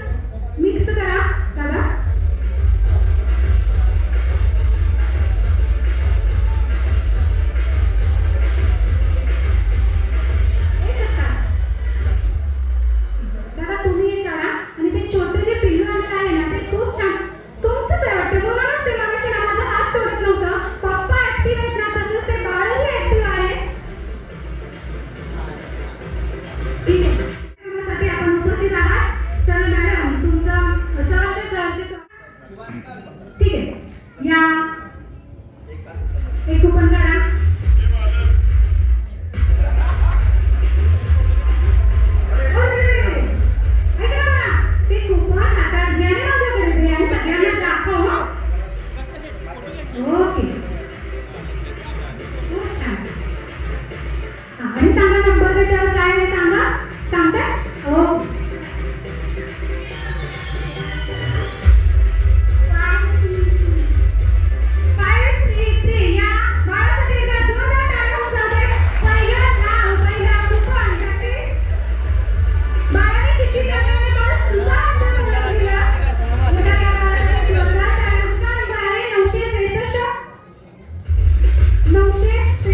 मिक्स करा दादा. दादा तुम्ही हे करा आणि ते छोटे जे पिल्लू आलेलं आहे ना ते खूप छान तुमचंच आहे वाटतं. म्हणूनच ते मगाशी ना माझा हात सोडत नव्हतं. पप्पा ऍक्टिव्ह आहेत ना तसंच ते बाळही ऍक्टिव्ह आहे. ठीक आहे त्यासाठी आपण उपस्थित आहात. तर मॅडम तुमचं सहर्ष ठीक आहे. या एक कुपन काढा. ते कुपन आता याने माझ्याकडे दे आणि सगळ्यांना दाखव. ओके खूप छान. आणि सांगा नंबर त्याच्यावर काय आहे सांगा. सांगता ओके 533 या बाळासाठी एकदा जोरदार टाळ्या होऊन जाऊ दे. पहिलं नाव पहिला कुपन बाळाने चिठ्ठी टाकल्याने बाळ सुद्धा जोरदार टाळ्या. दुसरा नंबर आहे 963 963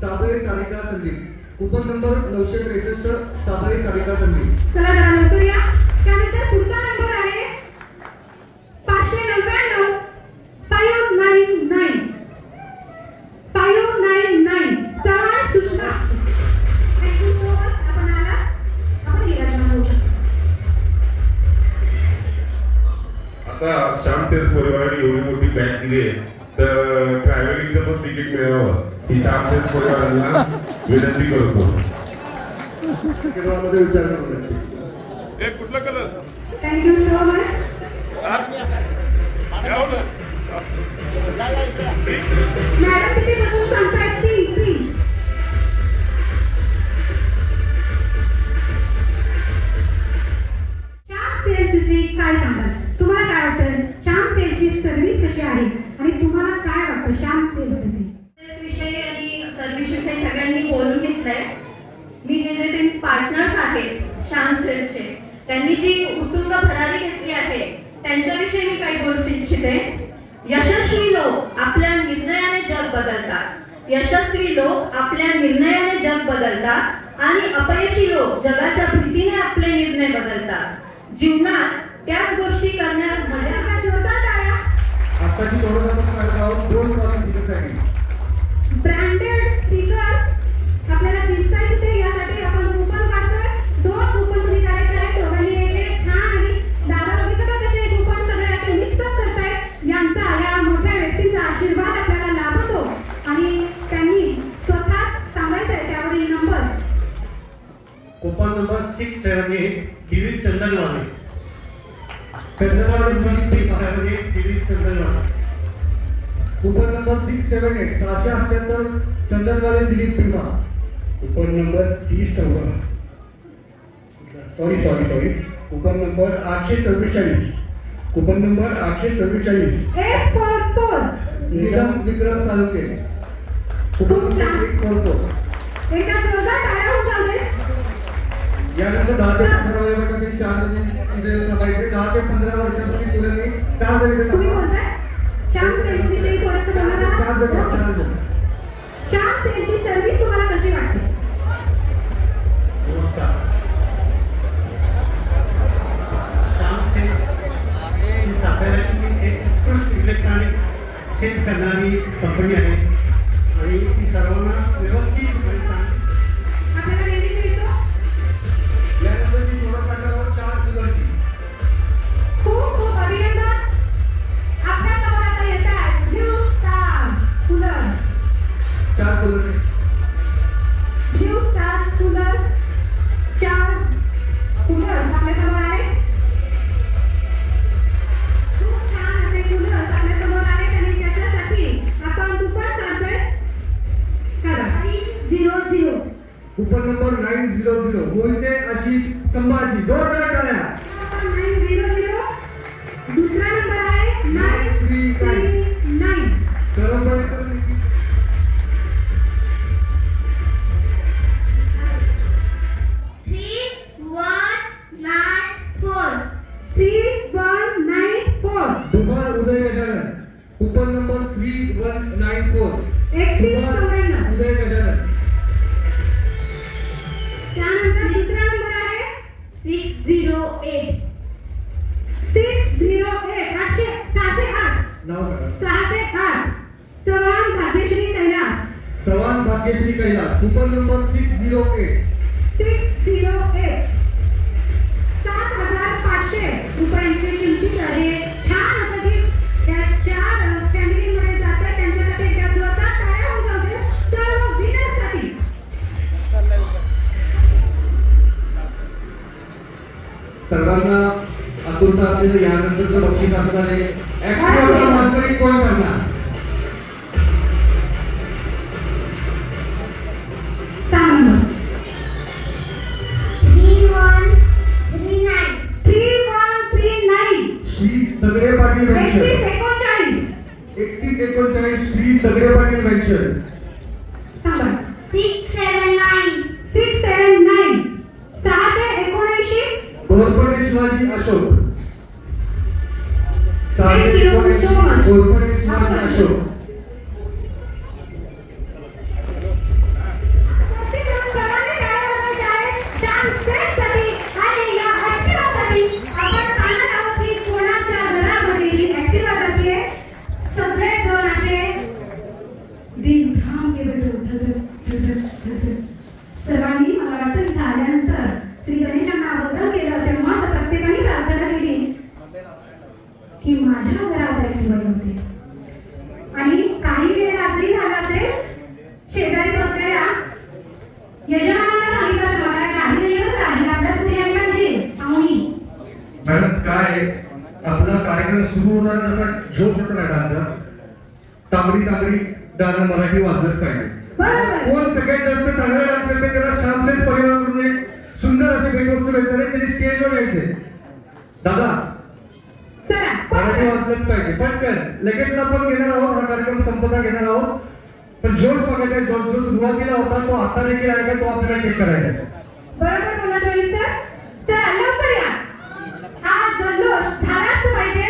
साबळे सारिका संदीप. Coupon number 963 Sable Sarika Sandeep. चला जरा लवकर या. त्यानंतर पुढचा नंबर आहे 599 599 599 Chavan Sushma. Thank you so much. आपण आला. आपण विराजमान होऊ शकतो. आता श्याम सेल्स परिवाराने एवढी मोठी बॅग दिली आहे तर ट्रॅव्हलिंगचं पण तिकीट मिळावं ही श्याम सेल्स परिवारांना विनंती करतो. विचार करू. कुठला colour? Thank you so much. Madam किती बसून सांगतायत 3 श्याम सेल्सची काय सांगाल. तुम्हाला काय वाटतं श्याम सेलची सर्व्हिस कशी आहे आणि तुम्हाला काय वाटतं श्याम सेल्सची विषयी आणि सर्व्हिस विषयी सगळ्यांनी बोलून घेतलंय. मी हे जे 3 पार्टनर्स आहेत श्याम सेलचे त्यांनी जी उत्तुंग भरारी घेतली आहे त्यांच्याविषयी मी काही बोलू इच्छिते. यशस्वी लोक आपल्या निर्णयाने जग बदलतात. यशस्वी लोक आपल्या निर्णयाने जग बदलतात आणि अपयशी लोक जगाच्या भीतीने आपले निर्णय बदलतात. जीवनात त्याच गोष्टी करण्यात मजा. जोरदार टाळ्या. आताची थोडंसं 2 स्टिकर्स आहेत. ब्रँडेड स्टिकर्स आपल्याला दिसताय तिथे. यासाठी आपण कुपन काढतोय. 2 कुपन तुम्ही काढायचे आहेत. दोघांनी एक छान आणि दादा बघितलं का कसे कुपन सगळे असे मिक्सअप करतायत. यांचा या मोठ्या व्यक्तींचा आशीर्वाद आपल्याला लाभतो आणि त्यांनी स्वतःच सांगायचंय त्यावरील number. Coupon number 678 Dilip Chandanwale. Chandanwale Dilip Prema Dilip Chandanwale. Coupon number 678 678 Chandanwale Dilip Prema. Coupon number 3014 sorry coupon number 844 coupon number 844 844 Nigam Vikram Saluke. Coupon number 844. एका जोरदार टाळ्या होऊन जाऊ दे. यानंतर 10 ते 15 वयोगटातील 4 जणी इथे पाहिजे. 10 ते 15 वर्षांपूर्वी मुलांनी 4 जणी तुम्ही बोलताय श्याम सेल विषयी थोडंसं बोला ना. 4 जण. श्याम सेलची सर्व्हिस तुम्हाला कशी वाटते? नमस्कार. श्याम सेल्स ही साताऱ्याची एक उत्कृष्ट इलेक्ट्रॉनिक सेल करणारी कंपनी आहे आणि ती सर्वांना व्यवस्थितपणे आपल्याला नेहमी मिळतो. यानंतरची सोडत काढल्यावर 4 किलोची. खूप खूप अभिनंदन. आपल्या समोर आता येत आहे न्यू स्टार कूलर्स. 4 किलोची. न्यू स्टार कूलर्स 4 कूलर्स आपल्या समोर आहे. खूप छान असे कूलर्स आपल्या समोर आहेत आणि त्याच्यासाठी आपण कूपन सांगतोय करा 00. Coupon number 900 Mohite Ashish Sambhaji. जोरदार टाळ्या. 900. दुसरा नंबर आहे 939. सर्वपर्यंत 3194. दुबार उदय गजानन. Coupon number 3194. 3194. उदय गजानन. त्यानंतर दुसरा नंबर आहे 608. 608. 608. नाव बघा. 608. चव्हाण भाग्यश्री कैलास. चव्हाण भाग्यश्री कैलास. Coupon number 608. 608. 7500 रुपयांची किंमत आहे. छान असं की त्या 4 फॅमिलीमध्ये जातात त्यांच्यासाठी त्या जोरदार टाळ्या होऊन जाऊ दे सर्व विनर्ससाठी. सर्वांना आतुरता असलेलं यानंतरचं बक्षीस असणार आहे. ऍक्टिव्हाचा मानकरी कोण ठरणार? सांगा मग. 3139. 3139. श्री तगडे पाटील वेंचर्स. 3139. 3139 श्री तगडे पाटील वेंचर्स. सांगा. 679. 679. 679. Ghorpade Shivaji Ashok. Thank you so much. Ghorpade Shivaji Ashok. सर्वांनी टाळ्या वाजवायच्या आहेत. छान सेटसाठी आणि या ऍक्टिव्हासाठी आपण पाहणार आहोत की कोणाच्या घरामध्ये ही ऍक्टिव्हा करते. सगळे जण असे दिनधाम के सर्वांनी मला वाटतं इथं आल्यानंतर श्री गणेशांना आवाहन केलं तेव्हा प्रत्येकाने प्रार्थना केली की माझ्या घरात ऍक्टिव्हा होते. आणि काही वेळेला असंही झालं असेल शेजारी बसलेल्या यजमानांना सांगितलं तर मला काही नाही होत आणि आपल्या पुढे यायला पाहिजे पाहुणी. मॅडम काय आपला कार्यक्रम सुरू होणार जसा जोश होता ना डान्सचा. तांबडी चांगली गाणं मराठी वाजलंच पाहिजे. बरोबर. कोण सगळ्यात जास्त चांगला डान्स करते त्याला श्यामसेन परिवाराकडून एक सुंदर अशी भेटवस्तू भेटणार आहे. त्याने स्टेजवर यायचे. दादा चला मराठी वाजलंच पाहिजे. पटकन लगेच आपण घेणार आहोत. हा कार्यक्रम संपदा घेणार आहोत. पण जोश बघायचा आहे. जो सुरुवातीला होता तो आता देखील आहे का तो आपल्याला चेक करायचा आहे. बरोबर बोला रोहित सर. चला लवकर या. हा जल्लोष झालाच पाहिजे